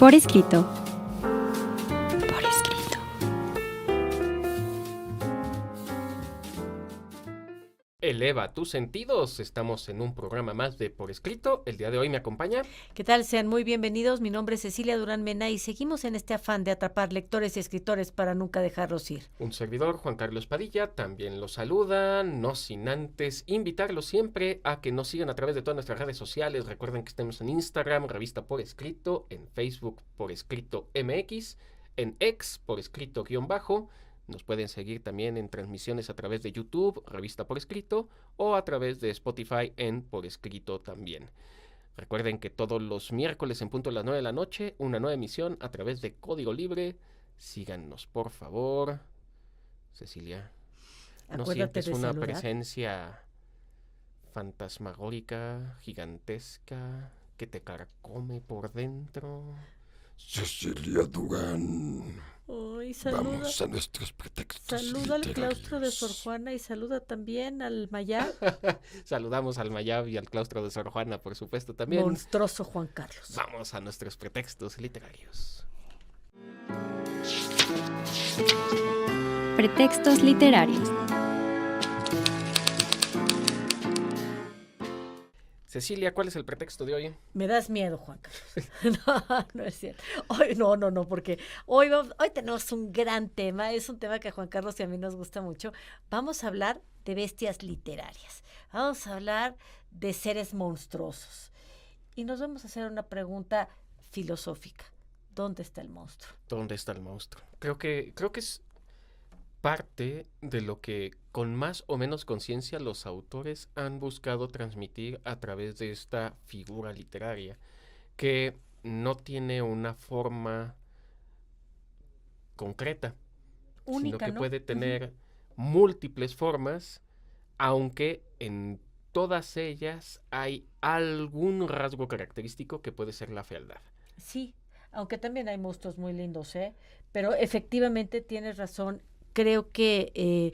Por escrito. Por escrito. Eleva tus sentidos. Estamos en un programa más de Por Escrito. El día de hoy me acompaña. ¿Qué tal? Sean muy bienvenidos. Mi nombre es Cecilia Durán Mena y seguimos en este afán de atrapar lectores y escritores para nunca dejarlos ir. Un servidor, Juan Carlos Padilla, también los saluda, no sin antes invitarlos siempre a que nos sigan a través de todas nuestras redes sociales. Recuerden que estamos en Instagram, Revista Por Escrito, en Facebook Por Escrito MX, en X Por Escrito _. Nos pueden seguir también en transmisiones a través de YouTube, Revista Por Escrito, o a través de Spotify en Por Escrito también. Recuerden que todos los miércoles en punto de las 9 de la noche, una nueva emisión a través de Código Libre. Síganos, por favor. Cecilia, ¿no Acuérdate sientes de una saludar. presencia fantasmagórica, gigantesca, que te carcome por dentro? Cecilia Durán. Ay, saluda. Vamos a nuestros pretextos Saluda al literarios. claustro de Sor Juana y saluda también al Mayab, Saludamos al Mayab y al claustro de Sor Juana, por supuesto, también. monstruoso Juan Carlos. Vamos a nuestros pretextos literarios. Pretextos literarios. Cecilia, ¿cuál es el pretexto de hoy? Me das miedo, Juan Carlos. No es cierto. Hoy no, porque hoy tenemos un gran tema. Es un tema que a Juan Carlos y a mí nos gusta mucho. Vamos a hablar de bestias literarias. Vamos a hablar de seres monstruosos. Y nos vamos a hacer una pregunta filosófica. ¿Dónde está el monstruo? ¿Dónde está el monstruo? Creo que es parte de lo que con más o menos conciencia los autores han buscado transmitir a través de esta figura literaria, que no tiene una forma concreta, Única, sino que ¿no? puede tener múltiples formas, aunque en todas ellas hay algún rasgo característico que puede ser la fealdad. Sí, aunque también hay monstruos muy lindos, ¿eh? Pero efectivamente tienes razón. Creo que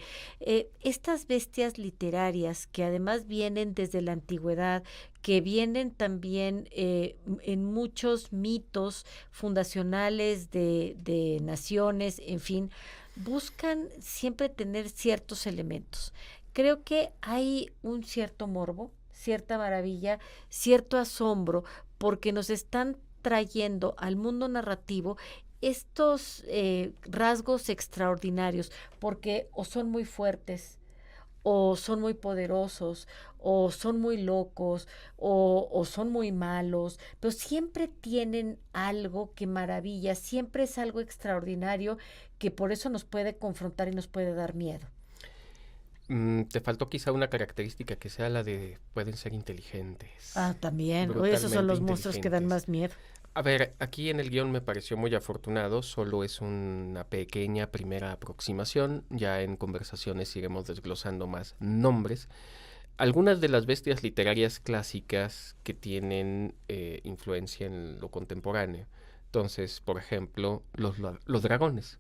estas bestias literarias, que además vienen desde la antigüedad, que vienen también en muchos mitos fundacionales de naciones, en fin, buscan siempre tener ciertos elementos. Creo que hay un cierto morbo, cierta maravilla, cierto asombro, porque nos están trayendo al mundo narrativo estos rasgos extraordinarios, porque o son muy fuertes, o son muy poderosos, o son muy locos, o son muy malos, pero siempre tienen algo que maravilla, siempre es algo extraordinario que por eso nos puede confrontar y nos puede dar miedo. Te faltó quizá una característica que sea la de pueden ser inteligentes. Ah, también. Oye, esos son los monstruos que dan más miedo. A ver, aquí en el guión me pareció muy afortunado, solo es una pequeña primera aproximación, ya en conversaciones iremos desglosando más nombres. Algunas de las bestias literarias clásicas que tienen influencia en lo contemporáneo. Entonces, por ejemplo, los dragones.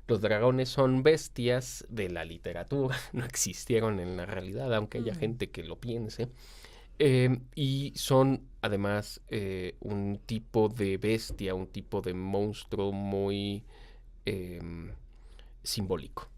Los dragones son bestias de la literatura, no existieron en la realidad, aunque haya gente que lo piense. Y son además un tipo de bestia, un tipo de monstruo muy simbólico.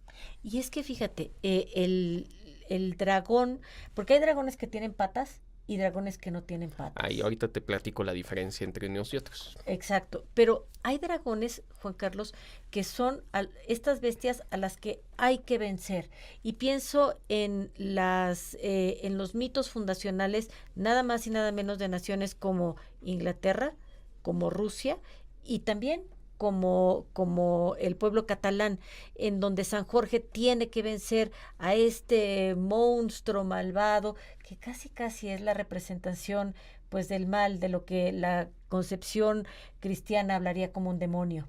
Y es que fíjate, el dragón, porque hay dragones que tienen patas y dragones que no tienen patas. Ahí ahorita te platico la diferencia entre unos y otros. Exacto, pero hay dragones, Juan Carlos, que son estas bestias a las que hay que vencer. Y pienso en los mitos fundacionales, nada más y nada menos de naciones como Inglaterra, como Rusia, y también como el pueblo catalán, en donde San Jorge tiene que vencer a este monstruo malvado, que casi es la representación pues del mal, de lo que la concepción cristiana hablaría como un demonio.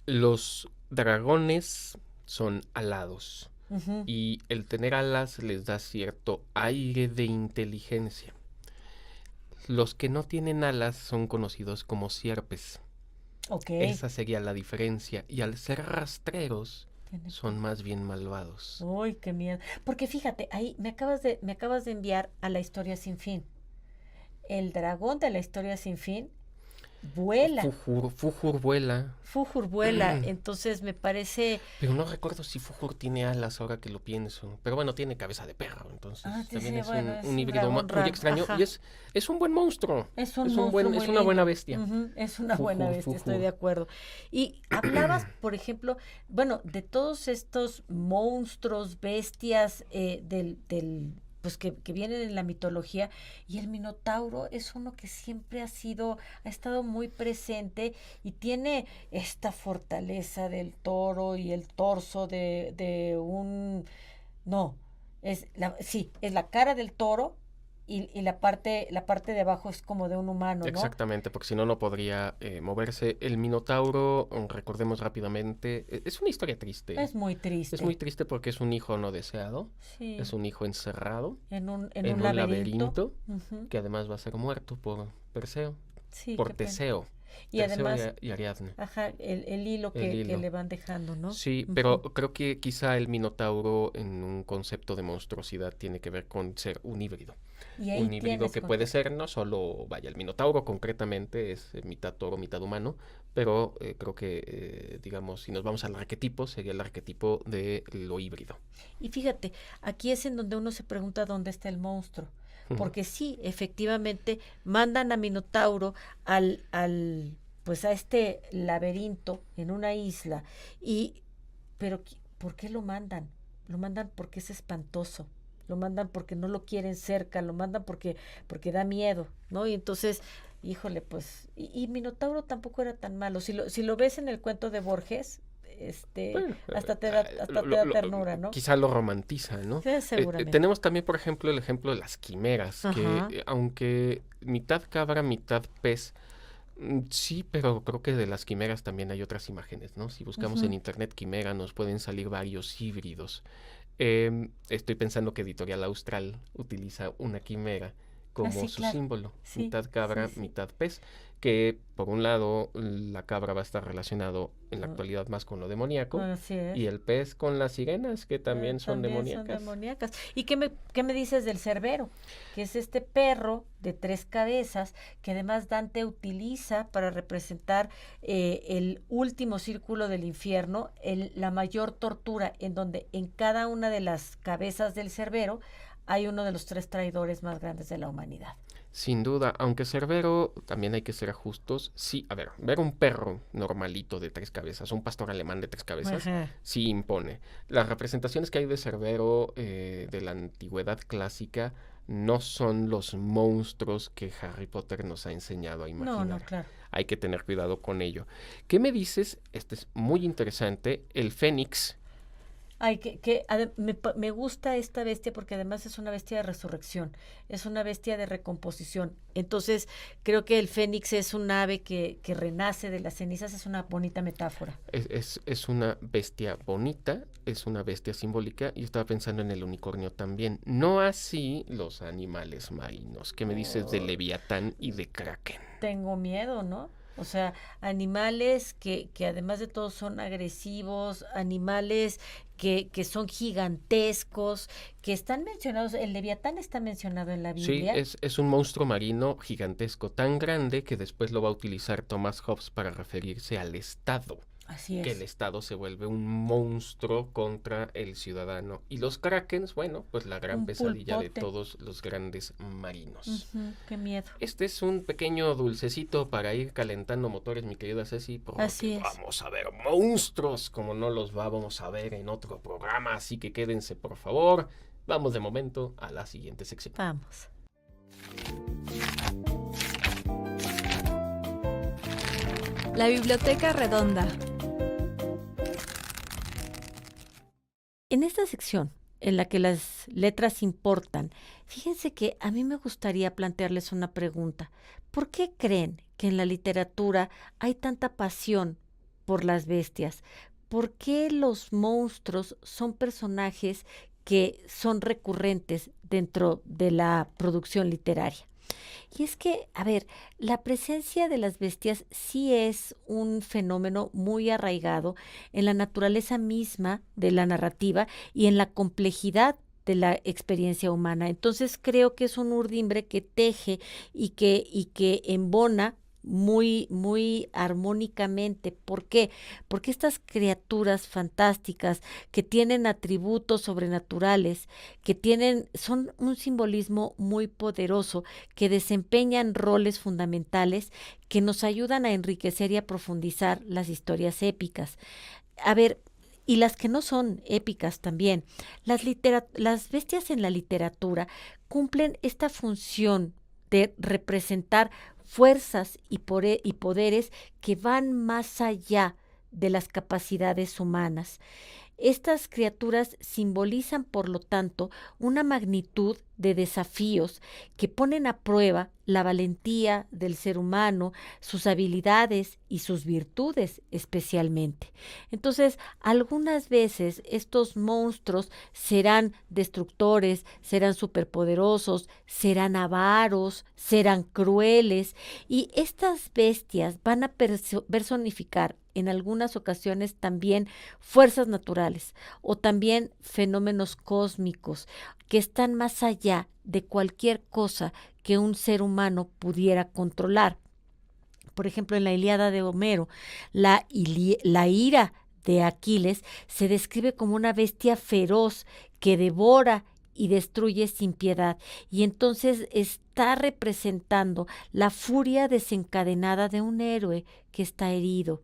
Los dragones son alados Uh-huh. y el tener alas les da cierto aire de inteligencia. Los que no tienen alas son conocidos como sierpes. Okay. Esa sería la diferencia. Y al ser rastreros, son más bien malvados. Uy, qué miedo. Porque fíjate, ahí me acabas de enviar a La Historia Sin Fin. El dragón de La Historia Sin Fin vuela. Fujur vuela. Fujur vuela, entonces me parece... Pero no recuerdo si Fujur tiene alas ahora que lo pienso. Pero bueno, tiene cabeza de perro, entonces también es un híbrido muy extraño. Ajá. Y es un buen monstruo. Es un monstruo muy es una buena lindo. bestia. Ujú, es una buena Fujur, bestia, estoy Fujur. de acuerdo. Y hablabas, por ejemplo, bueno, de todos estos monstruos, bestias pues que vienen en la mitología, y el Minotauro es uno que siempre ha estado muy presente y tiene esta fortaleza del toro y el torso de un, no, sí, es la cara del toro y la parte de abajo es como de un humano, ¿no? Exactamente, porque si no, no podría moverse. El Minotauro, recordemos rápidamente, es una historia triste. Es muy triste. Es muy triste porque es un hijo no deseado. Sí. Es un hijo encerrado En un en un laberinto, Ujú. que además va a ser muerto por Perseo, Sí, por qué pena. Teseo. Y Teseo además, y Ariadne. ajá, el hilo El que hilo. le van dejando, ¿no? Sí, pero creo que quizá el Minotauro en un concepto de monstruosidad tiene que ver con ser un híbrido. Y ahí Un híbrido tienes que con- puede ser no solo, vaya, el Minotauro concretamente es mitad toro, mitad humano, pero creo que, digamos, si nos vamos al arquetipo, sería el arquetipo de lo híbrido. Y fíjate, aquí es en donde uno se pregunta dónde está el monstruo. Porque sí, efectivamente, mandan a Minotauro pues a este laberinto en una isla. Pero, ¿por qué lo mandan? Lo mandan porque es espantoso. Lo mandan porque no lo quieren cerca, lo mandan porque da miedo, ¿no? Y entonces, híjole, pues, y Minotauro tampoco era tan malo. Si lo ves en el cuento de Borges, Bueno, hasta te da ternura, ¿no? quizá lo romantiza, ¿no? Sí, seguramente. Tenemos también, por ejemplo, el ejemplo de las quimeras, Ajá. que aunque mitad cabra, mitad pez, sí, pero creo que de las quimeras también hay otras imágenes, ¿no? Si buscamos en internet quimera, nos pueden salir varios híbridos. Estoy pensando que Editorial Austral utiliza una quimera como sí, su claro. símbolo, Sí, mitad cabra, sí. mitad pez, que por un lado la cabra va a estar relacionado en la actualidad más con lo demoníaco Así es. y el pez con las sirenas, que también son demoníacas. Son demoníacas. ¿Y qué me dices del cerbero? Que es este perro de 3 cabezas que además Dante utiliza para representar el último círculo del infierno, la mayor tortura, en donde en cada una de las cabezas del cerbero hay uno de los 3 traidores más grandes de la humanidad. Sin duda, aunque Cerbero, también hay que ser justos. Sí, a ver, ver un perro normalito de 3 cabezas, un pastor alemán de 3 cabezas, Ajá. sí impone. Las representaciones que hay de Cerbero de la antigüedad clásica no son los monstruos que Harry Potter nos ha enseñado a imaginar. No, claro. Hay que tener cuidado con ello. ¿Qué me dices? Este es muy interesante. El Fénix. Ay, me gusta esta bestia porque además es una bestia de resurrección, es una bestia de recomposición. Entonces, creo que el fénix es un ave que renace de las cenizas, es una bonita metáfora. Es una bestia bonita, es una bestia simbólica, y estaba pensando en el unicornio también. No así los animales marinos. ¿Qué me dices de Leviatán y de Kraken? Tengo miedo, ¿no? O sea, animales que además de todo son agresivos, animales que son gigantescos, que están mencionados, el Leviatán está mencionado en la Sí, Biblia. es un monstruo marino gigantesco, tan grande que después lo va a utilizar Thomas Hobbes para referirse al Estado. Así Que el es. Estado se vuelve un monstruo contra el ciudadano. Y los krakens, bueno, pues la gran Un pesadilla de pulpote. todos los grandes marinos. Ujú, qué miedo. Este es un pequeño dulcecito para ir calentando motores, mi querida Ceci, porque Así es. vamos a ver monstruos como no los vamos a ver en otro programa, así que quédense por favor. Vamos de momento a la siguiente sección. Vamos. La Biblioteca Redonda. En esta sección, en la que las letras importan, fíjense que a mí me gustaría plantearles una pregunta. ¿Por qué creen que en la literatura hay tanta pasión por las bestias? ¿Por qué los monstruos son personajes que son recurrentes dentro de la producción literaria? Y es que, a ver, la presencia de las bestias sí es un fenómeno muy arraigado en la naturaleza misma de la narrativa y en la complejidad de la experiencia humana. Entonces creo que es un urdimbre que teje y que embona muy armónicamente. ¿Por qué? Porque estas criaturas fantásticas que tienen atributos sobrenaturales, son un simbolismo muy poderoso, que desempeñan roles fundamentales que nos ayudan a enriquecer y a profundizar las historias épicas. A ver, y las que no son épicas también. Las bestias en la literatura cumplen esta función de representar fuerzas y poderes que van más allá de las capacidades humanas. Estas criaturas simbolizan, por lo tanto, una magnitud de desafíos que ponen a prueba la valentía del ser humano, sus habilidades y sus virtudes especialmente. Entonces, algunas veces estos monstruos serán destructores, serán superpoderosos, serán avaros, serán crueles, y estas bestias van a personificar en algunas ocasiones también fuerzas naturales o también fenómenos cósmicos que están más allá de cualquier cosa que un ser humano pudiera controlar. Por ejemplo, en la Ilíada de Homero, la ira de Aquiles se describe como una bestia feroz que devora y destruye sin piedad, y entonces está representando la furia desencadenada de un héroe que está herido.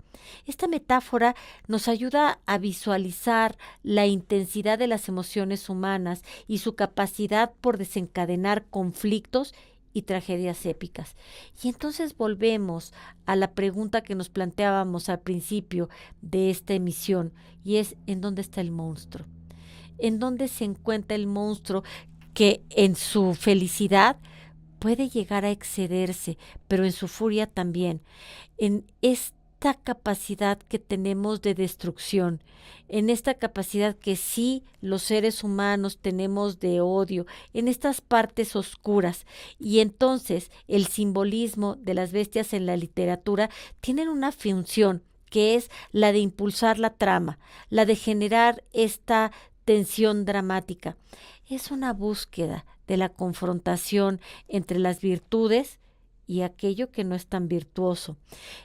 Esta metáfora nos ayuda a visualizar la intensidad de las emociones humanas y su capacidad por desencadenar conflictos y tragedias épicas. Y entonces volvemos a la pregunta que nos planteábamos al principio de esta emisión, y es: ¿en dónde está el monstruo? ¿En dónde se encuentra el monstruo que en su felicidad puede llegar a excederse, pero en su furia también? En esta capacidad que tenemos de destrucción, en esta capacidad que sí los seres humanos tenemos de odio, en estas partes oscuras. Y entonces el simbolismo de las bestias en la literatura tienen una función, que es la de impulsar la trama, la de generar esta tensión dramática. Es una búsqueda de la confrontación entre las virtudes y aquello que no es tan virtuoso.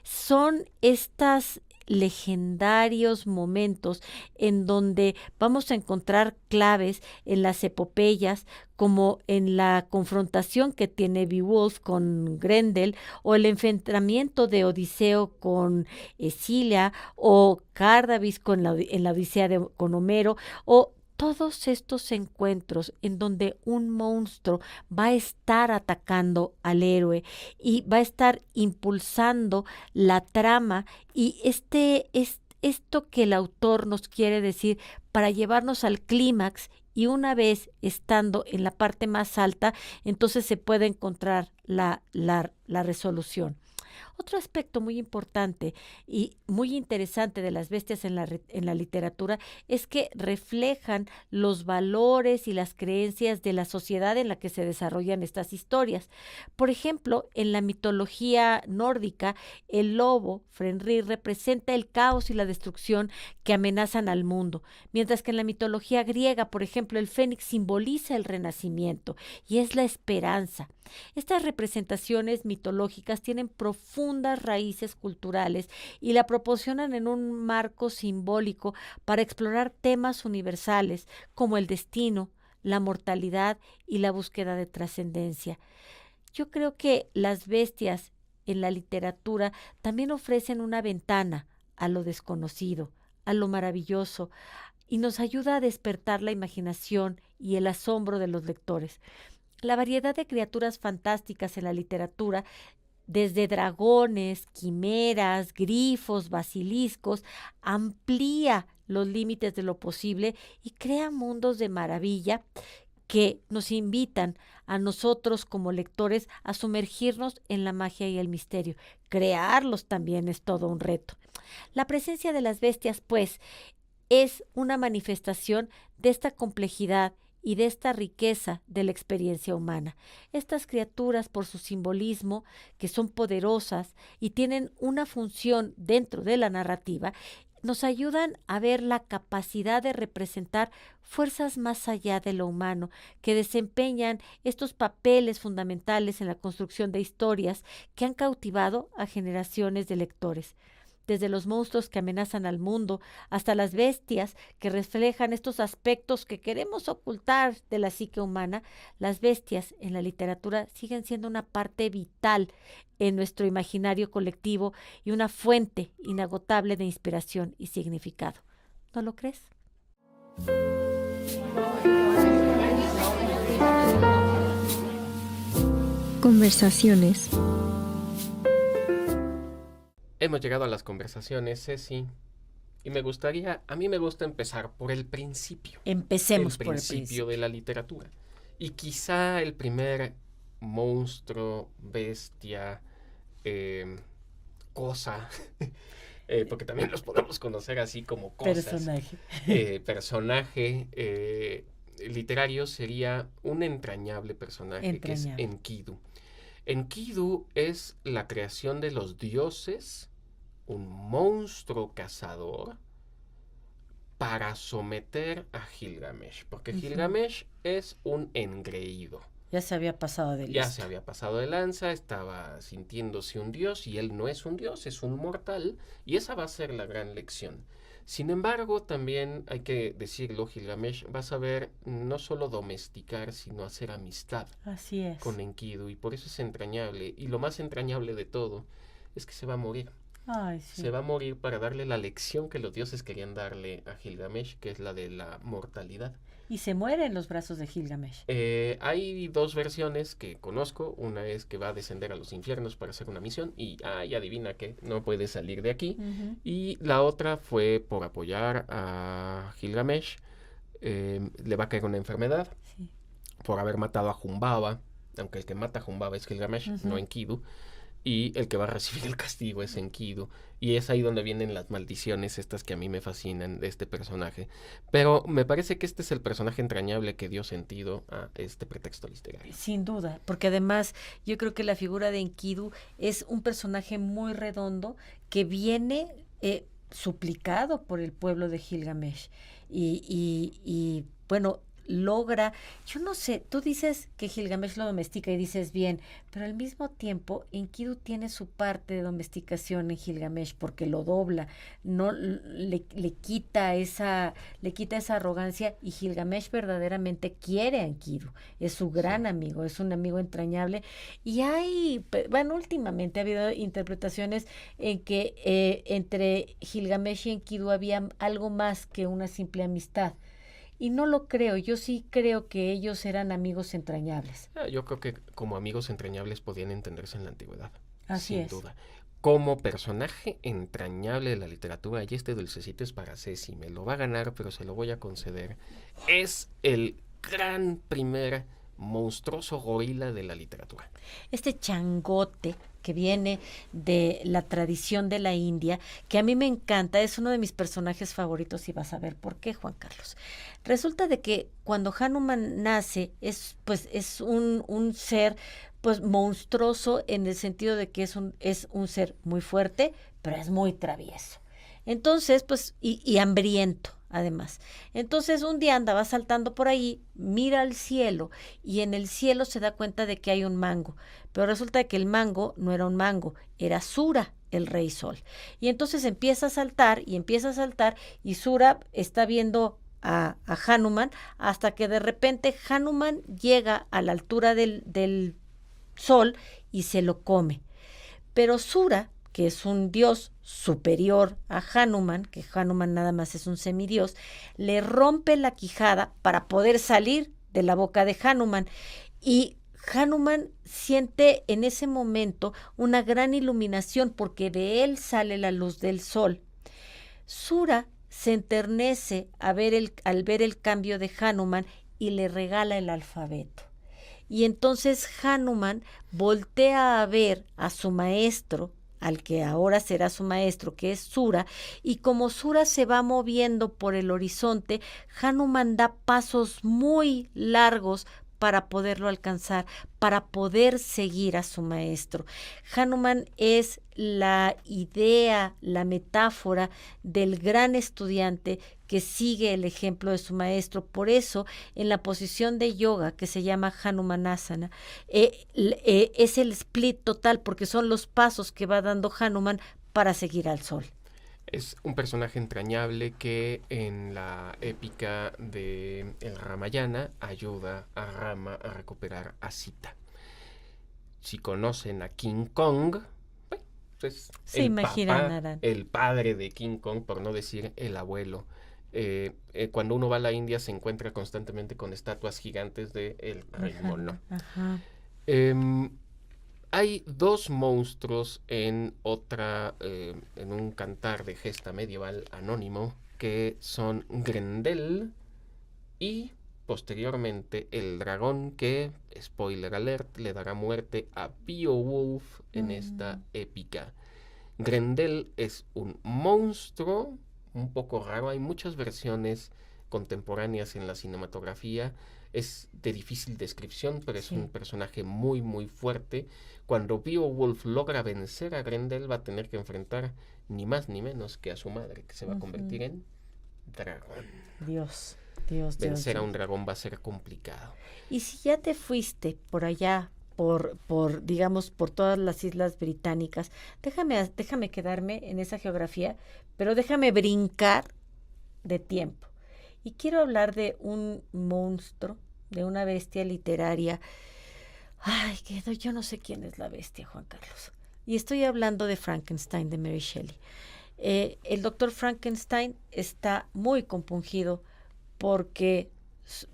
Son estos legendarios momentos en donde vamos a encontrar claves en las epopeyas, como en la confrontación que tiene Beowulf con Grendel, o el enfrentamiento de Odiseo con Escila, o Cardavis en la Odisea con Homero, o todos estos encuentros en donde un monstruo va a estar atacando al héroe y va a estar impulsando la trama, y esto que el autor nos quiere decir para llevarnos al clímax, y una vez estando en la parte más alta, entonces se puede encontrar la resolución. Otro aspecto muy importante y muy interesante de las bestias en la literatura es que reflejan los valores y las creencias de la sociedad en la que se desarrollan estas historias. Por ejemplo, en la mitología nórdica, el lobo, Fenrir, representa el caos y la destrucción que amenazan al mundo, mientras que en la mitología griega, por ejemplo, el fénix simboliza el renacimiento y es la esperanza. Estas representaciones mitológicas tienen profundas raíces culturales y la proporcionan en un marco simbólico para explorar temas universales como el destino, la mortalidad y la búsqueda de trascendencia. Yo creo que las bestias en la literatura también ofrecen una ventana a lo desconocido, a lo maravilloso, y nos ayuda a despertar la imaginación y el asombro de los lectores. La variedad de criaturas fantásticas en la literatura, desde dragones, quimeras, grifos, basiliscos, amplía los límites de lo posible y crea mundos de maravilla que nos invitan a nosotros como lectores a sumergirnos en la magia y el misterio. Crearlos también es todo un reto. La presencia de las bestias, pues, es una manifestación de esta complejidad y de esta riqueza de la experiencia humana. Estas criaturas, por su simbolismo, que son poderosas y tienen una función dentro de la narrativa, nos ayudan a ver la capacidad de representar fuerzas más allá de lo humano, que desempeñan estos papeles fundamentales en la construcción de historias que han cautivado a generaciones de lectores. Desde los monstruos que amenazan al mundo hasta las bestias que reflejan estos aspectos que queremos ocultar de la psique humana, las bestias en la literatura siguen siendo una parte vital en nuestro imaginario colectivo y una fuente inagotable de inspiración y significado. ¿No lo crees? Conversaciones. Hemos llegado a las conversaciones, Ceci, y a mí me gusta empezar por el principio. Empecemos por por el el principio. principio de la literatura. Y quizá el primer monstruo, bestia, cosa, porque también los podemos conocer así como cosas. Personaje literario sería un entrañable personaje que es Enkidu. Enkidu es la creación de los dioses, un monstruo cazador, para someter a Gilgamesh, porque Gilgamesh es un engreído. Ya se había pasado de Ya listo. se había pasado de lanza, estaba sintiéndose un dios y él no es un dios, es un mortal, y esa va a ser la gran lección. Sin embargo, también hay que decirlo, Gilgamesh va a saber no solo domesticar, sino hacer amistad Así es. con Enkidu, y por eso es entrañable. Y lo más entrañable de todo es que se va a morir. Ay, sí. Se va a morir para darle la lección que los dioses querían darle a Gilgamesh, que es la de la mortalidad. Y se muere en los brazos de Gilgamesh. Hay dos versiones que conozco. Una es que va a descender a los infiernos para hacer una misión y adivina que no puede salir de aquí. Y la otra fue por apoyar a Gilgamesh. Le va a caer una enfermedad por haber matado a Humbaba, aunque el que mata a Humbaba es Gilgamesh, no Enkidu. Y el que va a recibir el castigo es Enkidu. Y es ahí donde vienen las maldiciones estas que a mí me fascinan de este personaje. Pero me parece que este es el personaje entrañable que dio sentido a este pretexto literario. Sin duda, porque además yo creo que la figura de Enkidu es un personaje muy redondo que viene suplicado por el pueblo de Gilgamesh. Y bueno, logra, yo no sé, tú dices que Gilgamesh lo domestica y dices bien, pero al mismo tiempo Enkidu tiene su parte de domesticación en Gilgamesh porque lo dobla, no le quita esa arrogancia, y Gilgamesh verdaderamente quiere a Enkidu, es su gran amigo, es un amigo entrañable. Y últimamente ha habido interpretaciones en que entre Gilgamesh y Enkidu había algo más que una simple amistad. Y no lo creo, yo sí creo que ellos eran amigos entrañables. Yo creo que como amigos entrañables podían entenderse en la antigüedad. Así es. Sin duda. Como personaje entrañable de la literatura, y este dulcecito es para Ceci, me lo va a ganar, pero se lo voy a conceder. Es el gran primer monstruoso gorila de la literatura. Este changote que viene de la tradición de la India, que a mí me encanta, es uno de mis personajes favoritos y vas a ver por qué, Juan Carlos. Resulta de que cuando Hanuman nace es un ser pues monstruoso en el sentido de que es un ser muy fuerte, pero es muy travieso. Entonces, y hambriento. Además, entonces un día andaba saltando por ahí, mira al cielo y en el cielo se da cuenta de que hay un mango, pero resulta que el mango no era un mango, era Sura, el rey sol. Y entonces empieza a saltar y Sura está viendo a Hanuman hasta que de repente Hanuman llega a la altura del sol y se lo come. Pero Sura, que es un dios superior a Hanuman, que Hanuman nada más es un semidios, le rompe la quijada para poder salir de la boca de Hanuman. Y Hanuman siente en ese momento una gran iluminación porque de él sale la luz del sol. Sura se enternece al ver el cambio de Hanuman y le regala el alfabeto. Y entonces Hanuman voltea a ver a su maestro, al que ahora será su maestro, que es Sura, y como Sura se va moviendo por el horizonte, Hanuman da pasos muy largos para poderlo alcanzar, para poder seguir a su maestro. Hanuman es la idea, la metáfora del gran estudiante que sigue el ejemplo de su maestro. Por eso, en la posición de yoga que se llama Hanumanasana, es el split total, porque son los pasos que va dando Hanuman para seguir al sol. Es un personaje entrañable que en la épica de el Ramayana ayuda a Rama a recuperar a Sita. Si conocen a King Kong, pues Se imaginarán. el padre de King Kong, por no decir el abuelo. Cuando uno va a la India se encuentra constantemente con estatuas gigantes de el rey mono. Ajá. Hay dos monstruos en un cantar de gesta medieval anónimo que son Grendel y posteriormente el dragón que, spoiler alert, le dará muerte a Beowulf en esta épica. Grendel es un monstruo un poco raro, hay muchas versiones contemporáneas en la cinematografía. Es de difícil descripción, pero es un personaje muy, muy fuerte. Cuando Beowulf logra vencer a Grendel, va a tener que enfrentar ni más ni menos que a su madre, que se va a convertir en dragón. Dios. Vencer a un dragón va a ser complicado. Y si ya te fuiste por allá, digamos, por todas las islas británicas, déjame quedarme en esa geografía, pero déjame brincar de tiempo. Y quiero hablar de un monstruo, de una bestia literaria. Ay, yo no sé quién es la bestia, Juan Carlos. Y estoy hablando de Frankenstein, de Mary Shelley. El doctor Frankenstein está muy compungido porque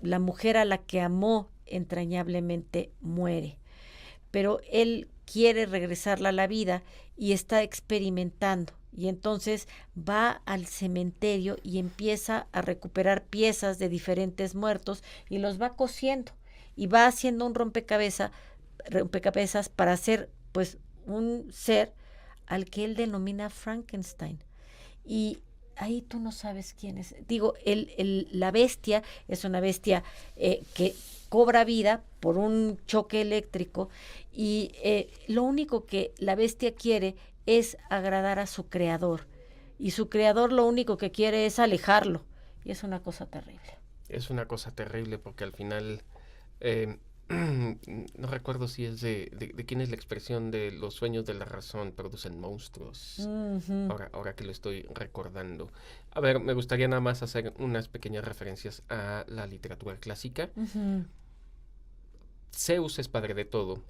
la mujer a la que amó entrañablemente muere. Pero él quiere regresarla a la vida y está experimentando. Y entonces va al cementerio y empieza a recuperar piezas de diferentes muertos y los va cosiendo. Y va haciendo un rompecabezas para hacer pues un ser al que él denomina Frankenstein. Y ahí tú no sabes quién es. Digo, la bestia es una bestia que cobra vida por un choque eléctrico y lo único que la bestia quiere es agradar a su creador. Y su creador lo único que quiere es alejarlo. Y es una cosa terrible. Es una cosa terrible porque al final... no recuerdo si es de quién es la expresión de los sueños de la razón producen monstruos. Ahora que lo estoy recordando. A ver, me gustaría nada más hacer unas pequeñas referencias a la literatura clásica. Zeus es padre de todo.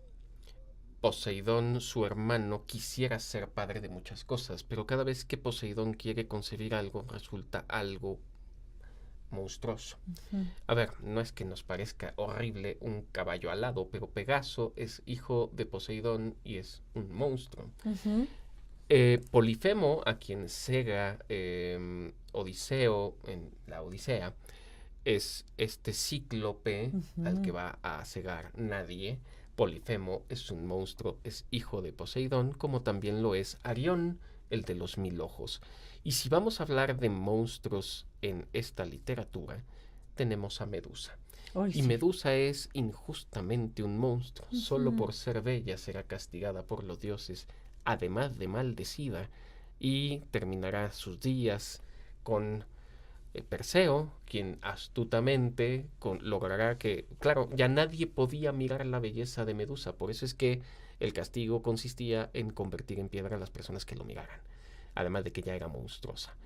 Poseidón, su hermano, quisiera ser padre de muchas cosas, pero cada vez que Poseidón quiere concebir algo, resulta algo monstruoso. A ver, no es que nos parezca horrible un caballo alado, pero Pegaso es hijo de Poseidón y es un monstruo. Polifemo, a quien cega Odiseo en la Odisea, es este cíclope al que va a cegar nadie. Polifemo es un monstruo, es hijo de Poseidón, como también lo es Arión, el de los 1000 ojos. Y si vamos a hablar de monstruos en esta literatura, tenemos a Medusa. Y Medusa es injustamente un monstruo. Solo por ser bella será castigada por los dioses, además de maldecida, y terminará sus días con Perseo, quien astutamente logrará que, claro, ya nadie podía mirar la belleza de Medusa, por eso es que el castigo consistía en convertir en piedra a las personas que lo miraran, además de que ya era monstruosa.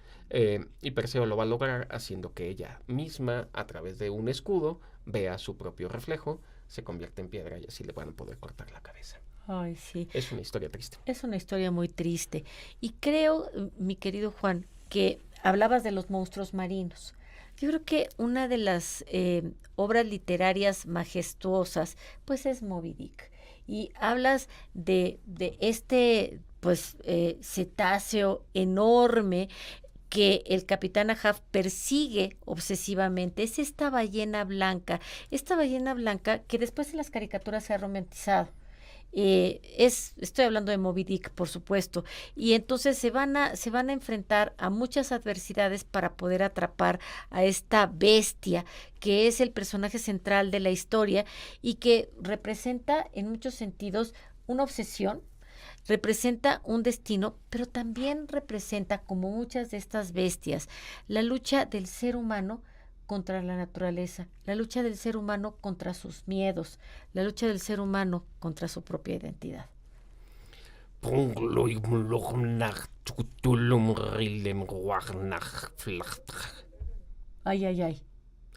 Y Perseo lo va a lograr haciendo que ella misma, a través de un escudo, vea su propio reflejo, se convierte en piedra y así le van a poder cortar la cabeza. Ay, sí. Es una historia triste. Es una historia muy triste. Y creo, mi querido Juan, que hablabas de los monstruos marinos. Yo creo que una de las obras literarias majestuosas, pues es Moby Dick. Y hablas de este, pues, cetáceo enorme que el capitán Ahab persigue obsesivamente. Es esta ballena blanca que después en las caricaturas se ha romantizado. Estoy hablando de Moby Dick, por supuesto, y entonces se van a enfrentar a muchas adversidades para poder atrapar a esta bestia que es el personaje central de la historia y que representa en muchos sentidos una obsesión, representa un destino, pero también representa, como muchas de estas bestias, la lucha del ser humano contra la naturaleza, la lucha del ser humano contra sus miedos, la lucha del ser humano contra su propia identidad. Ay, ay, ay.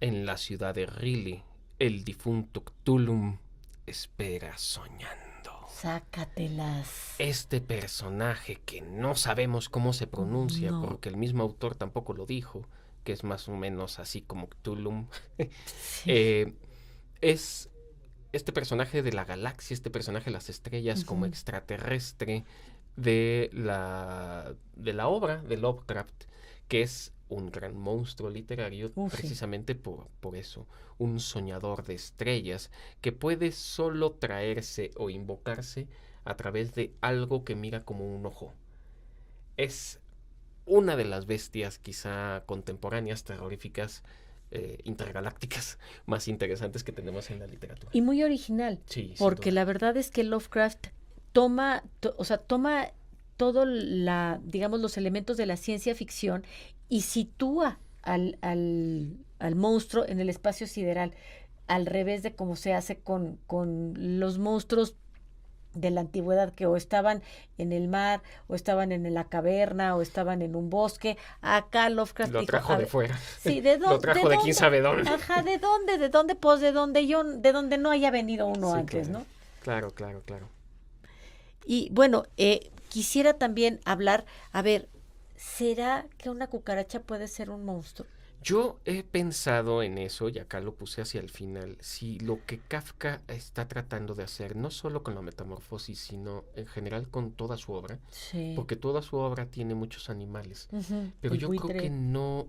En la ciudad de Riley, el difunto Cthulhu espera soñando. Sácatelas. Este personaje que no sabemos cómo se pronuncia, No. porque el mismo autor tampoco lo dijo, que es más o menos así como Cthulhu, Sí. es este personaje de la galaxia, este personaje de las estrellas, como Ujú. extraterrestre de la obra de Lovecraft, que es un gran monstruo literario, Sí. precisamente por eso, un soñador de estrellas que puede solo traerse o invocarse a través de algo que mira como un ojo. Es una de las bestias quizá contemporáneas, terroríficas, intergalácticas más interesantes que tenemos en la literatura. Y muy original, Sí, sin porque duda. la verdad es que Lovecraft toma todo digamos, los elementos de la ciencia ficción y sitúa al monstruo en el espacio sideral, al revés de cómo se hace con los monstruos de la antigüedad, que o estaban en el mar, o estaban en la caverna, o estaban en un bosque. Acá Lovecraft Lo dijo, trajo a de ver, fuera. sí, ¿de Lo trajo de quién sabe dónde. Ajá, ¿de dónde? ¿De dónde? Pues de donde no haya venido uno Sí, antes, claro. ¿no? Claro, claro, claro. Y bueno, quisiera también hablar, a ver, ¿será que una cucaracha puede ser un monstruo? Yo he pensado en eso, y acá lo puse hacia el final, si lo que Kafka está tratando de hacer, no solo con la metamorfosis, sino en general con toda su obra, Sí. porque toda su obra tiene muchos animales, Ujú, pero el yo creo buitre. que no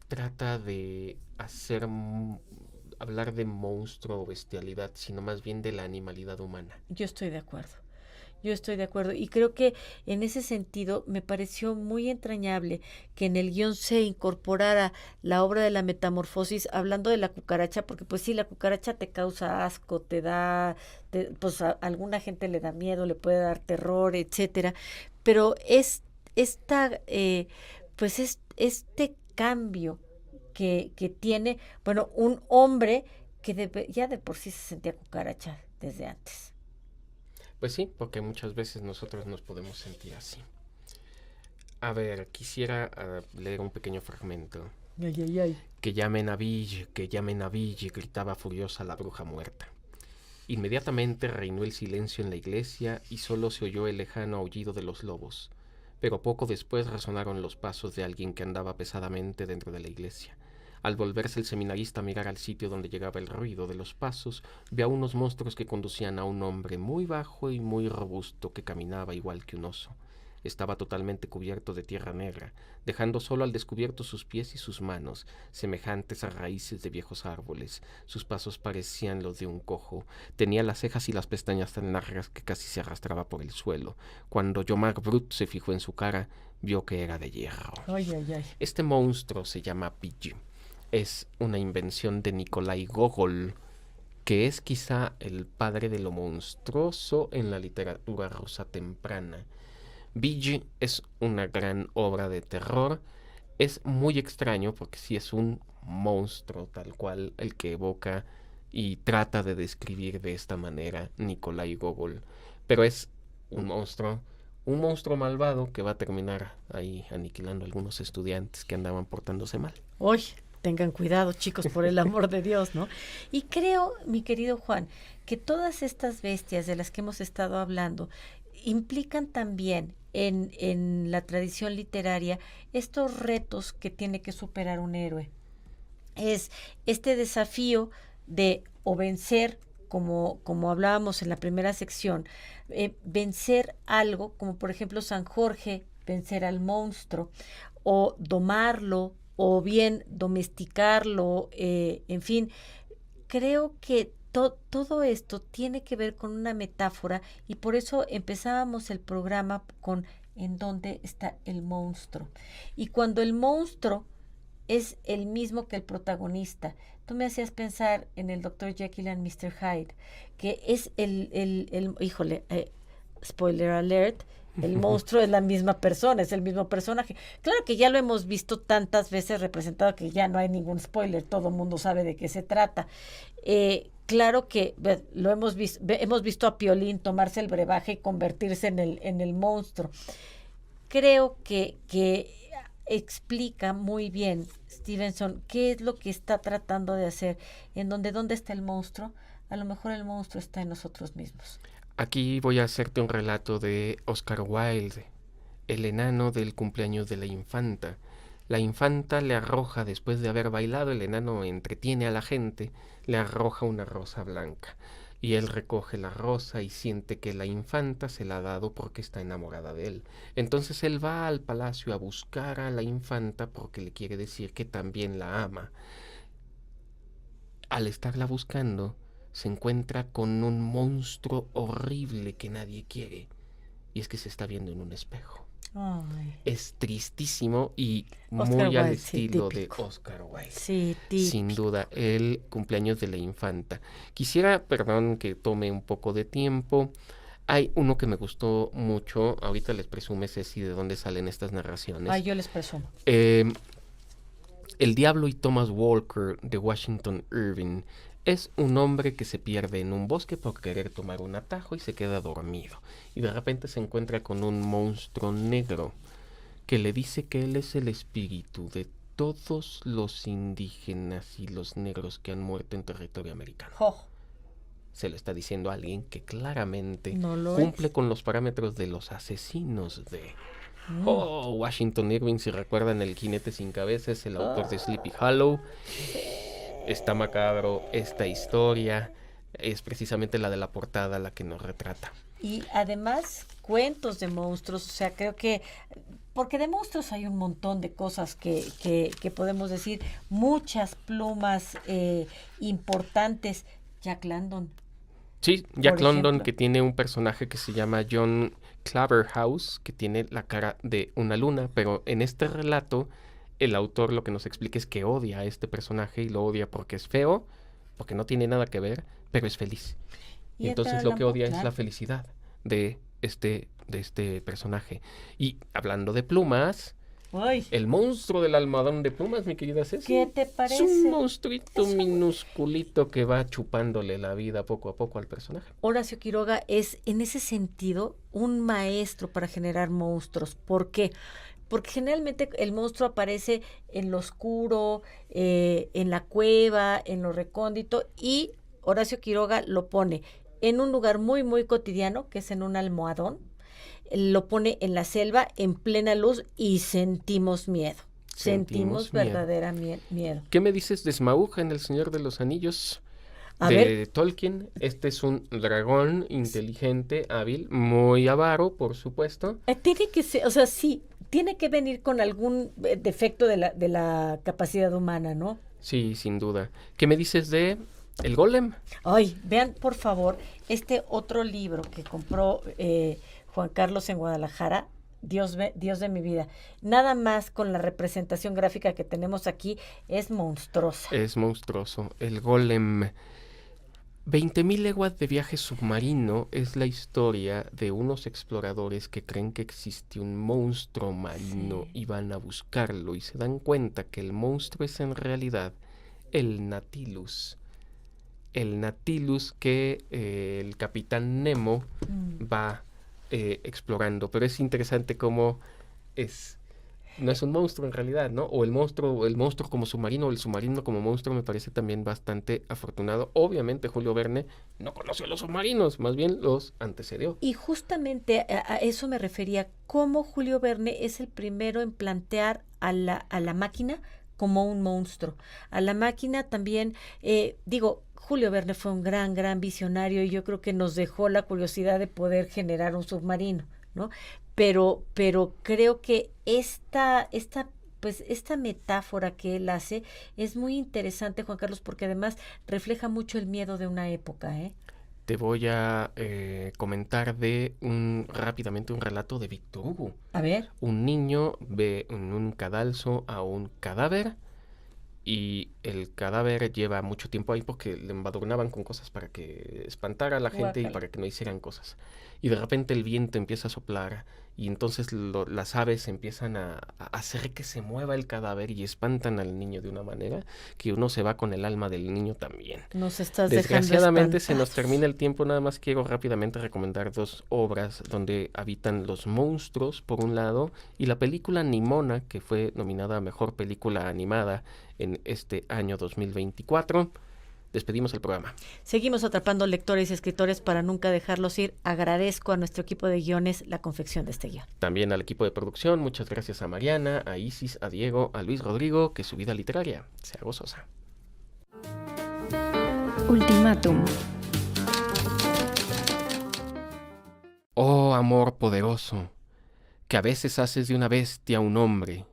trata de hablar de monstruo o bestialidad, sino más bien de la animalidad humana. Yo estoy de acuerdo. Yo estoy de acuerdo. Y creo que en ese sentido me pareció muy entrañable que en el guión se incorporara la obra de la metamorfosis, hablando de la cucaracha, porque pues sí, la cucaracha te causa asco, pues a alguna gente le da miedo, le puede dar terror, etcétera. Pero pues este cambio que tiene, bueno, un hombre que ya de por sí se sentía cucaracha desde antes. Pues sí, porque muchas veces nosotros nos podemos sentir así. A ver, quisiera leer un pequeño fragmento. Ay, ay, ay. Que llamen a Bill, gritaba furiosa la bruja muerta. Inmediatamente reinó el silencio en la iglesia y solo se oyó el lejano aullido de los lobos. Pero poco después resonaron los pasos de alguien que andaba pesadamente dentro de la iglesia. Al volverse el seminarista a mirar al sitio donde llegaba el ruido de los pasos, vio a unos monstruos que conducían a un hombre muy bajo y muy robusto que caminaba igual que un oso. Estaba totalmente cubierto de tierra negra, dejando solo al descubierto sus pies y sus manos, semejantes a raíces de viejos árboles. Sus pasos parecían los de un cojo. Tenía las cejas y las pestañas tan largas que casi se arrastraba por el suelo. Cuando Jomar Brut se fijó en su cara, vio que era de hierro. Ay, ay, ay. Este monstruo se llama Pidgey. Es una invención de Nikolai Gogol, que es quizá el padre de lo monstruoso en la literatura rusa temprana. Pidgey es una gran obra de terror. Es muy extraño porque sí es un monstruo tal cual el que evoca y trata de describir de esta manera Nikolai Gogol. Pero es un monstruo malvado que va a terminar ahí aniquilando a algunos estudiantes que andaban portándose mal. Uy, tengan cuidado, chicos, por el amor de Dios, ¿no? Y creo, mi querido Juan, que todas estas bestias de las que hemos estado hablando implican también en la tradición literaria estos retos que tiene que superar un héroe. Es este desafío de o vencer, como hablábamos en la primera sección, vencer algo, como por ejemplo San Jorge, vencer al monstruo, o domarlo, o bien domesticarlo, en fin, creo que todo esto tiene que ver con una metáfora y por eso empezábamos el programa con ¿en dónde está el monstruo? Y cuando el monstruo es el mismo que el protagonista, tú me hacías pensar en el Dr. Jekyll and Mr. Hyde, que es híjole, spoiler alert, el monstruo es la misma persona, es el mismo personaje. Claro que ya lo hemos visto tantas veces representado que ya no hay ningún spoiler, todo el mundo sabe de qué se trata. Claro que lo hemos visto a Piolín tomarse el brebaje y convertirse en el monstruo. Creo que explica muy bien Stevenson qué es lo que está tratando de hacer, ¿dónde está el monstruo? A lo mejor el monstruo está en nosotros mismos. Aquí voy a hacerte un relato de Oscar Wilde, el enano del cumpleaños de la infanta. La infanta le arroja, después de haber bailado, el enano entretiene a la gente, le arroja una rosa blanca. Y él recoge la rosa y siente que la infanta se la ha dado porque está enamorada de él. Entonces él va al palacio a buscar a la infanta porque le quiere decir que también la ama. Al estarla buscando, se encuentra con un monstruo horrible que nadie quiere. Y es que se está viendo en un espejo. Ay. Es tristísimo y Oscar muy al Wilde, sí, estilo típico. de Oscar Wilde. Sí, típico. Sin duda, el cumpleaños de la infanta. Quisiera, perdón, que tome un poco de tiempo. Hay uno que me gustó mucho. Ahorita les presume Ceci de dónde salen estas narraciones. Ay, yo les presumo. El Diablo y Thomas Walker de Washington Irving. Es un hombre que se pierde en un bosque por querer tomar un atajo y se queda dormido. Y de repente se encuentra con un monstruo negro que le dice que él es el espíritu de todos los indígenas y los negros que han muerto en territorio americano. Oh, Se lo está diciendo a alguien que claramente no lo cumple es. con los parámetros de los asesinos de... Oh, Washington Irving, si recuerdan El jinete sin cabeza, es el autor de Sleepy Hollow. Está macabro esta historia, es precisamente la de la portada la que nos retrata. Y además cuentos de monstruos, o sea, creo que, porque de monstruos hay un montón de cosas que podemos decir, muchas plumas importantes. Jack London. Sí, Jack Por London, ejemplo. que tiene un personaje que se llama John Claverhouse, que tiene la cara de una luna, pero en este relato el autor lo que nos explica es que odia a este personaje y lo odia porque es feo, porque no tiene nada que ver, pero es feliz. Y entonces Edgar lo que Allan odia Poe, es la claro. felicidad de este personaje. Y hablando de plumas, Ay, el monstruo del almohadón de plumas, mi querida Ceci. ¿qué te Es parece? un monstruito minusculito que va chupándole la vida poco a poco al personaje. Horacio Quiroga es, en ese sentido, un maestro para generar monstruos. ¿Por qué? Porque generalmente el monstruo aparece en lo oscuro, en la cueva, en lo recóndito, y Horacio Quiroga lo pone en un lugar muy, muy cotidiano, que es en un almohadón, lo pone en la selva, en plena luz, y sentimos miedo. Sentimos miedo. verdadera miedo. ¿Qué me dices de Smaug en El Señor de los Anillos? A De ver. Tolkien. Este es un dragón inteligente, hábil, muy avaro, por supuesto. Tiene que ser, o sea, sí, tiene que venir con algún defecto de la capacidad humana, ¿no? Sí, sin duda. ¿Qué me dices de El Golem? Ay, vean, por favor, este otro libro que compró Juan Carlos en Guadalajara, Dios de mi vida. Nada más con la representación gráfica que tenemos aquí, es monstruosa. Es monstruoso. El Golem. 20.000 leguas de viaje submarino es la historia de unos exploradores que creen que existe un monstruo marino Sí. y van a buscarlo y se dan cuenta que el monstruo es en realidad el Nautilus. El Nautilus que el capitán Nemo va explorando. Pero es interesante cómo no es un monstruo en realidad, ¿no? O el monstruo como submarino, o el submarino como monstruo me parece también bastante afortunado. Obviamente Julio Verne no conoció a los submarinos, más bien los antecedió. Y justamente a eso me refería, cómo Julio Verne es el primero en plantear a la máquina como un monstruo. A la máquina también, Julio Verne fue un gran visionario y yo creo que nos dejó la curiosidad de poder generar un submarino, ¿no? Pero creo que esta pues esta metáfora que él hace es muy interesante, Juan Carlos, porque además refleja mucho el miedo de una época, ¿eh? Te voy a comentar rápidamente un relato de Víctor Hugo. A ver. Un niño ve en un cadalso a un cadáver y el cadáver lleva mucho tiempo ahí porque le embadurnaban con cosas para que espantara a la gente y Guácala. para que no hicieran cosas. Y de repente el viento empieza a soplar y entonces las aves empiezan a hacer que se mueva el cadáver y espantan al niño de una manera que uno se va con el alma del niño también. Nos estás dejando Desgraciadamente se nos espantados. termina el tiempo, nada más quiero rápidamente recomendar 2 obras donde habitan los monstruos, por un lado, y la película Nimona, que fue nominada a Mejor Película Animada en este año 2024. Despedimos el programa. Seguimos atrapando lectores y escritores para nunca dejarlos ir. Agradezco a nuestro equipo de guiones la confección de este guión. También al equipo de producción, muchas gracias a Mariana, a Isis, a Diego, a Luis Rodrigo, que su vida literaria sea gozosa. Ultimátum. Oh amor poderoso, que a veces haces de una bestia un hombre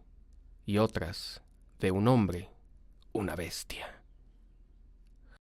y otras de un hombre una bestia.